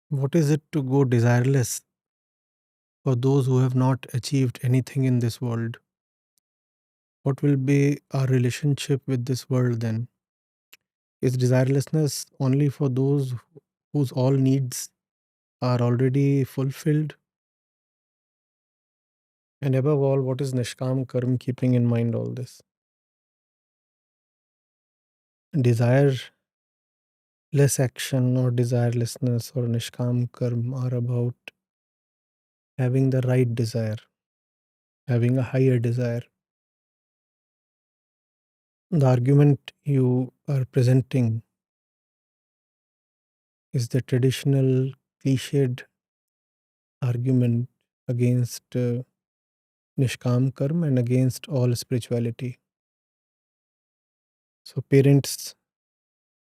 What is it to go desireless for those who have not achieved anything in this world? What will be our relationship with this world then? Is desirelessness only for those whose all needs are already fulfilled? And above all, what is Nishkam Karm keeping in mind all this? Desireless action or desirelessness or Nishkam Karm are about having the right desire, having a higher desire. The argument you are presenting is the traditional cliched argument against Nishkam Karma and against all spirituality. So parents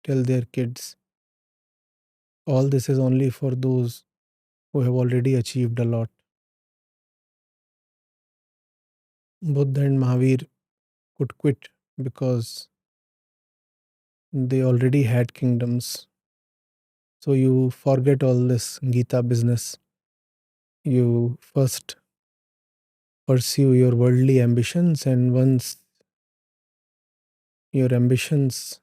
tell their kids, all this is only for those who have already achieved a lot. Buddha and Mahavir could quit because they already had kingdoms. So you forget all this Gita business. You first pursue your worldly ambitions, and once your ambitions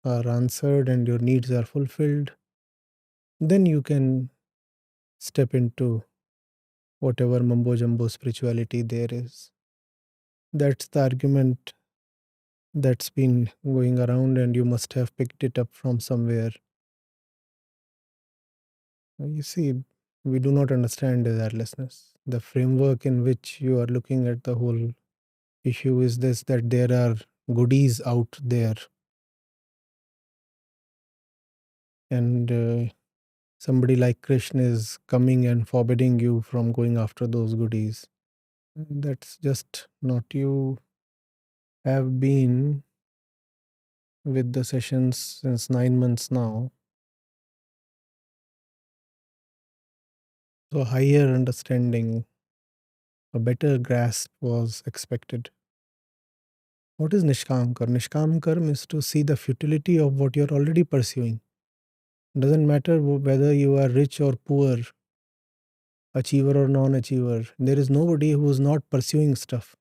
are answered and your needs are fulfilled, then you can step into whatever mumbo jumbo spirituality there is. That's the argument that's been going around, and you must have picked it up from somewhere. You see, we do not understand desirelessness. The framework in which you are looking at the whole issue is this, that there are goodies out there, and somebody like Krishna is coming and forbidding you from going after those goodies. That's just not you. Have been with the sessions since 9 months now. So higher understanding, a better grasp was expected. What is Nishkam Karma? Nishkam Karma is to see the futility of what you're already pursuing. Doesn't matter whether you are rich or poor, achiever or non-achiever. There is nobody who is not pursuing stuff.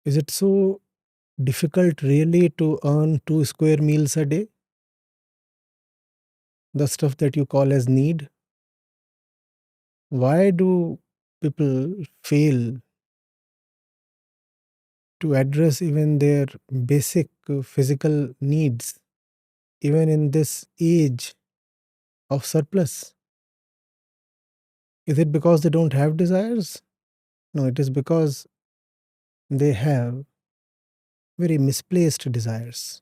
Is it so difficult really to earn 2 square meals a day? The stuff that you call as need? Why do people fail to address even their basic physical needs, even in this age of surplus? Is it because they don't have desires? No, it is because they have very misplaced desires.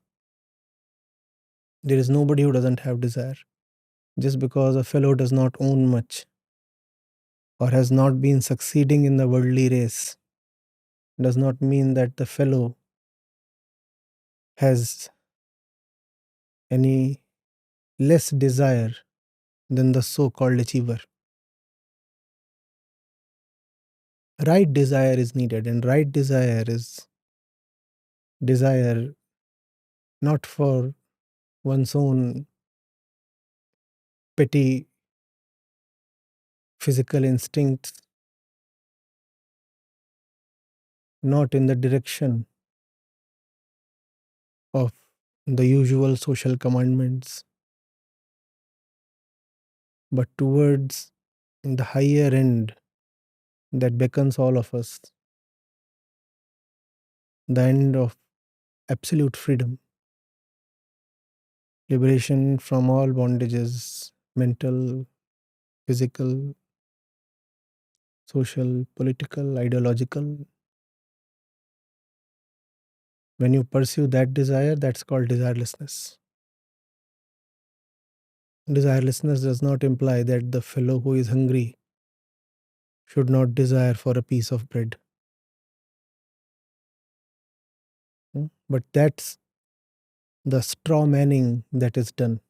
There is nobody who doesn't have desire. Just because a fellow does not own much or has not been succeeding in the worldly race does not mean that the fellow has any less desire than the so called achiever. Right desire is needed, and right desire is desire not for one's own petty physical instincts, not in the direction of the usual social commandments, but towards the higher end that beckons all of us, the end of absolute freedom, liberation from all bondages, mental, physical, social, political, ideological. When you pursue that desire, that's called desirelessness. Desirelessness does not imply that the fellow who is hungry should not desire for a piece of bread. But that's the straw manning that is done.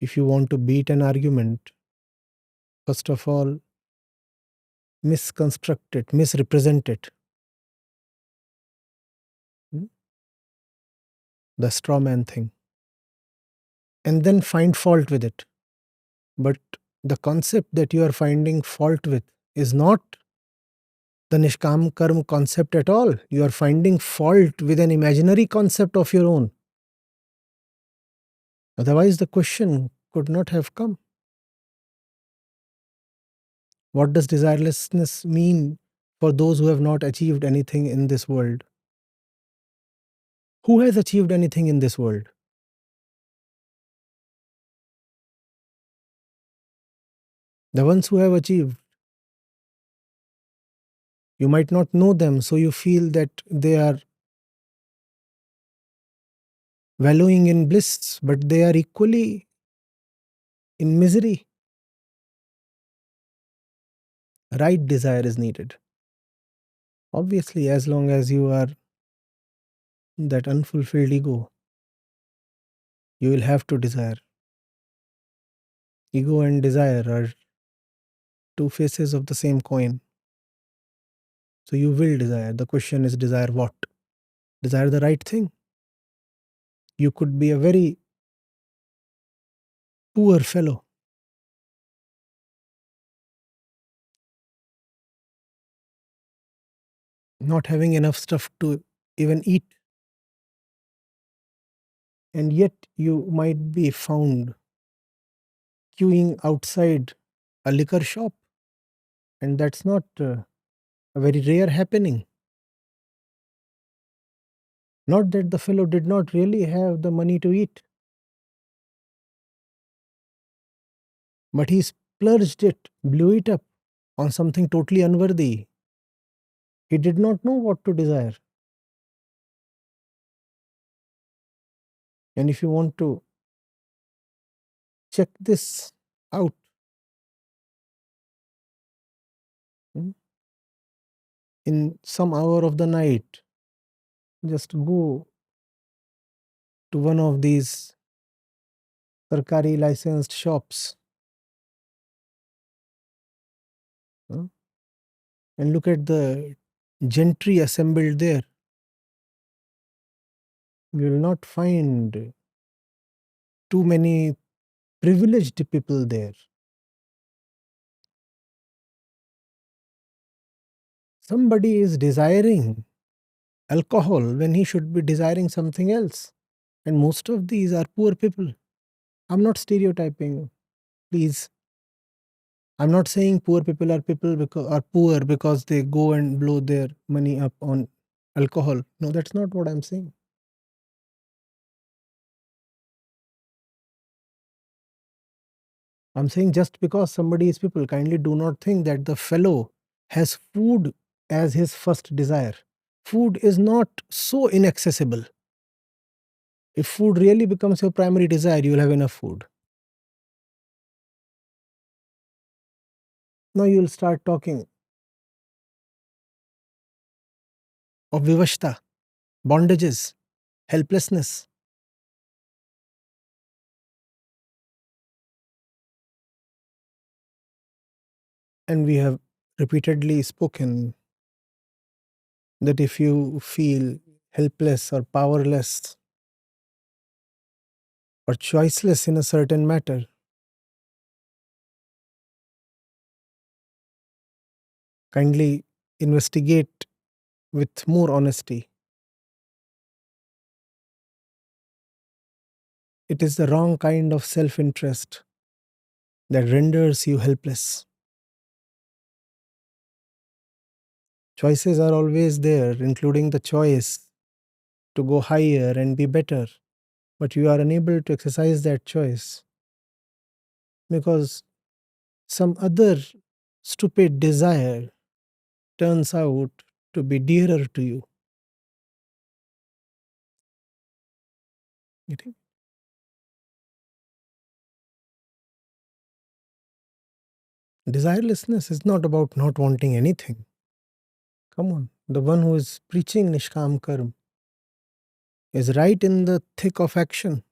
If you want to beat an argument, first of all, misconstruct it, misrepresent it. The straw man thing. And then find fault with it. But the concept that you are finding fault with is not the Nishkam Karma concept at all. You are finding fault with an imaginary concept of your own. Otherwise, the question could not have come. What does desirelessness mean for those who have not achieved anything in this world? Who has achieved anything in this world? The ones who have achieved. You might not know them, so you feel that they are wallowing in bliss, but they are equally in misery. Right desire is needed. Obviously, as long as you are that unfulfilled ego, you will have to desire. Ego and desire are two faces of the same coin. So you will desire. The question is, desire what? Desire the right thing. You could be a very poor fellow, not having enough stuff to even eat, and yet you might be found queuing outside a liquor shop, and that's not a very rare happening. Not that the fellow did not really have the money to eat, but he splurged it, blew it up on something totally unworthy. He did not know what to desire. And if you want to check this out, mm, in some hour of the night, just go to one of these Sarkari licensed shops, uh, and look at the gentry assembled there. You will not find too many privileged people there. Somebody is desiring alcohol when he should be desiring something else. And most of these are poor people. I'm not stereotyping, please. I'm not saying poor people are poor because they go and blow their money up on alcohol. No, that's not what I'm saying. I'm saying just because somebody is people, kindly do not think that the fellow has food as his first desire. Food is not so inaccessible. If food really becomes your primary desire, you will have enough food. Now you will start talking of vivashta, bondages, helplessness. And we have repeatedly spoken that if you feel helpless or powerless or choiceless in a certain matter, kindly investigate with more honesty. It is the wrong kind of self interest that renders you helpless. Choices are always there, including the choice to go higher and be better, but you are unable to exercise that choice because some other stupid desire turns out to be dearer to you. Getting? Desirelessness is not about not wanting anything. Come on, the one who is preaching Nishkam Karma is right in the thick of action.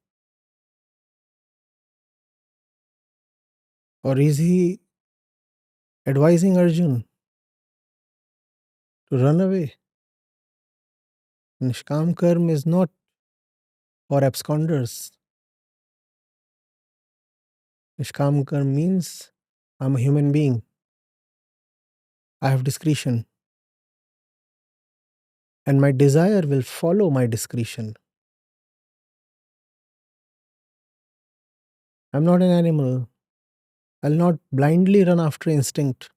Or is he advising Arjun to run away? Nishkam Karma is not for absconders. Nishkam karma means I'm a human being. I have discretion. And my desire will follow my discretion. I'm not an animal. I'll not blindly run after instinct.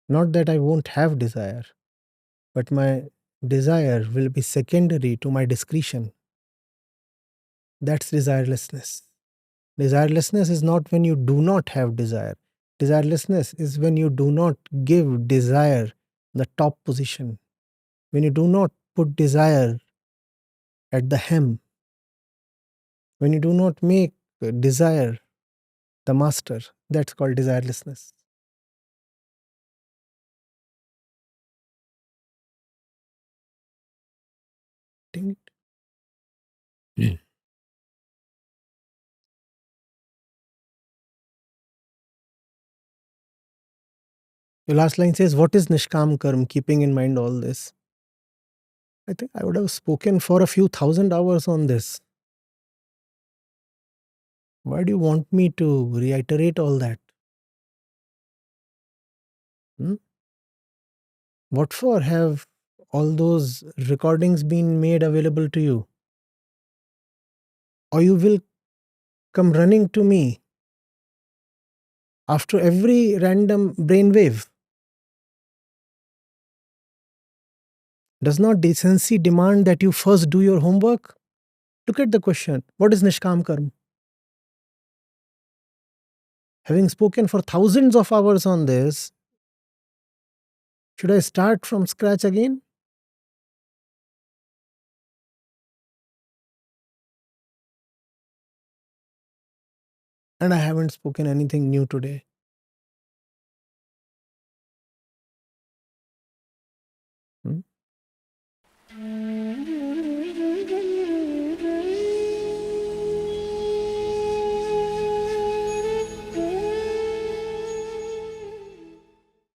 Not that I won't have desire, but my desire will be secondary to my discretion. That's desirelessness. Desirelessness is not when you do not have desire. Desirelessness is when you do not give desire the top position. When you do not put desire at the hem. When you do not make desire the master. That's called desirelessness. Ding it. Your last line says, what is Nishkam Karm? Keeping in mind all this. I think I would have spoken for a few thousand hours on this. Why do you want me to reiterate all that? Hmm? What for have all those recordings been made available to you? Or you will come running to me after every random brainwave? Does not decency demand that you first do your homework? Look at the question. What is Nishkam Karma? Having spoken for thousands of hours on this, should I start from scratch again? And I haven't spoken anything new today.